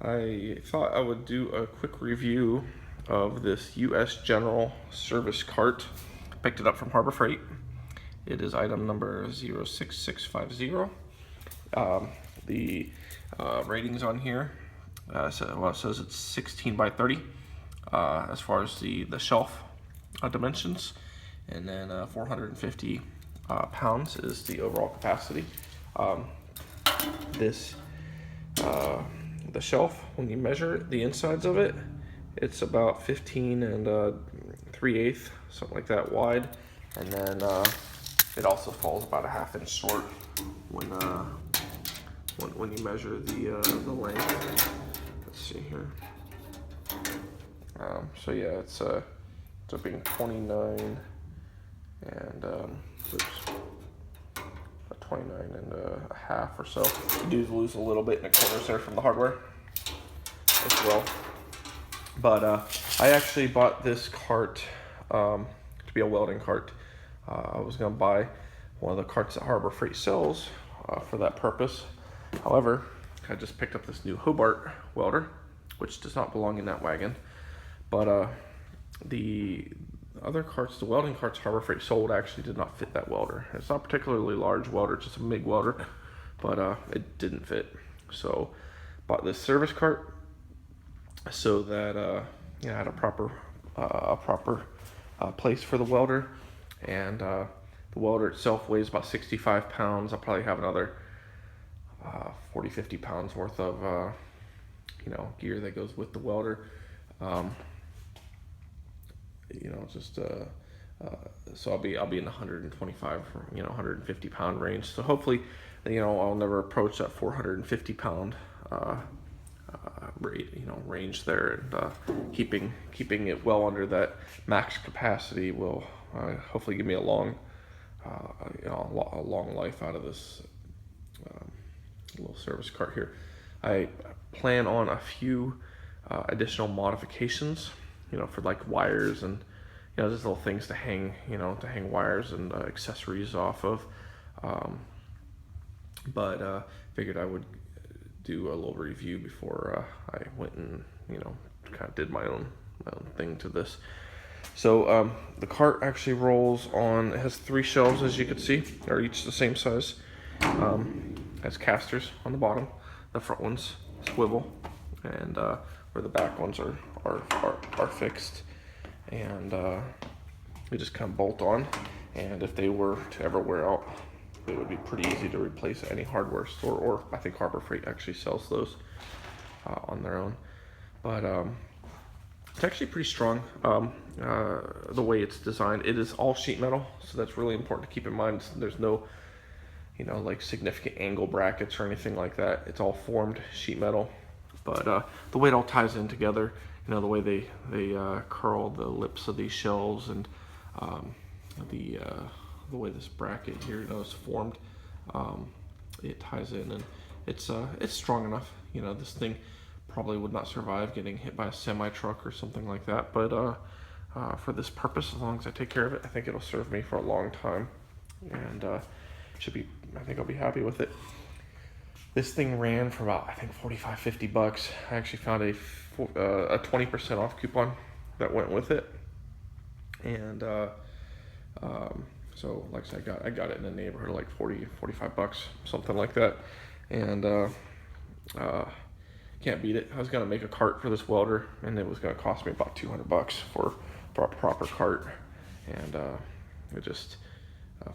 I thought I would do a quick review of this U.S. General Service cart. Picked it up from Harbor Freight. It is item number 06650. The ratings on here, it says it's 16 by 30 as far as the shelf dimensions, and then 450 pounds is the overall capacity. This the shelf, when you measure the insides of it, it's about 15 and 3/8, something like that wide, and then it also falls about a ½ inch short when you measure the length. Let's see here. So yeah, it's up being 29 and oops, 29 and a half or so. You do lose a little bit in the corners there from the hardware as well. But I actually bought this cart to be a welding cart. I was going to buy one of the carts that Harbor Freight sells for that purpose. However, I just picked up this new Hobart welder, which does not belong in that wagon. But the other carts, the welding carts Harbor Freight sold, actually did not fit that welder. It's not a particularly large welder, it's just a MIG welder, but it didn't fit. So bought this service cart so that I had a proper place for the welder, and the welder itself weighs about 65 pounds. I'll probably have another 40-50 pounds worth of gear that goes with the welder. So I'll be in the 125 150 pound range. So hopefully, I'll never approach that 450 pound range there, and keeping it well under that max capacity will hopefully give me a long life out of this little service cart here. I plan on a few additional modifications, for like wires and just little things to hang wires and accessories off of. But figured I would do a little review before I went and kind of did my own thing to this. So the cart actually rolls on. It has 3 shelves, as you can see, are each the same size. Has casters on the bottom. The front ones swivel, and where the back ones are fixed, and they just kind of bolt on. And if they were to ever wear out, they would be pretty easy to replace at any hardware store, or I think Harbor Freight actually sells those on their own. But it's actually pretty strong. The way it's designed, it is all sheet metal, so that's really important to keep in mind. There's no like significant angle brackets or anything like that. It's all formed sheet metal. But the way it all ties in together, the way they curl the lips of these shelves, and the way this bracket here is formed, it ties in, and it's strong enough. This thing probably would not survive getting hit by a semi truck or something like that. But for this purpose, as long as I take care of it, I think it'll serve me for a long time, and I think I'll be happy with it. This thing ran for about, I think, $45-50. I actually found a 20% off coupon that went with it, and so like I said, I got it in the neighborhood of like $40-45, something like that, and can't beat it. I was gonna make a cart for this welder, and it was gonna cost me about $200 for a proper cart, and it just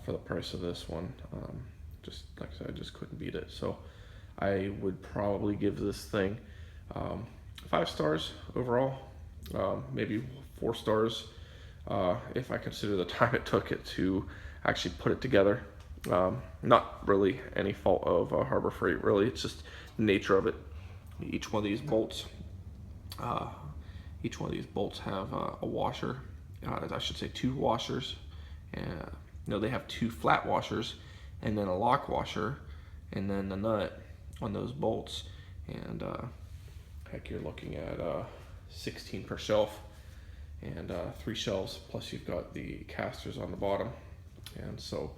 for the price of this one, just like I said, I just couldn't beat it. So I would probably give this thing 5 stars overall, maybe 4 stars if I consider the time it took it to actually put it together. Not really any fault of Harbor Freight, really. It's just the nature of it. Each one of these bolts have a washer. I should say 2 washers. They have 2 flat washers, and then a lock washer, and then the nut on those bolts. And heck, you're looking at 16 per shelf, and 3 shelves, plus you've got the casters on the bottom. And so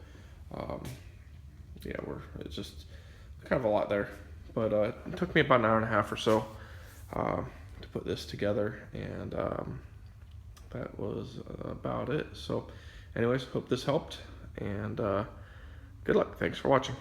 it's just kind of a lot there. But it took me about an hour and a half or so to put this together, and that was about it. So anyways, hope this helped, and good luck. Thanks for watching.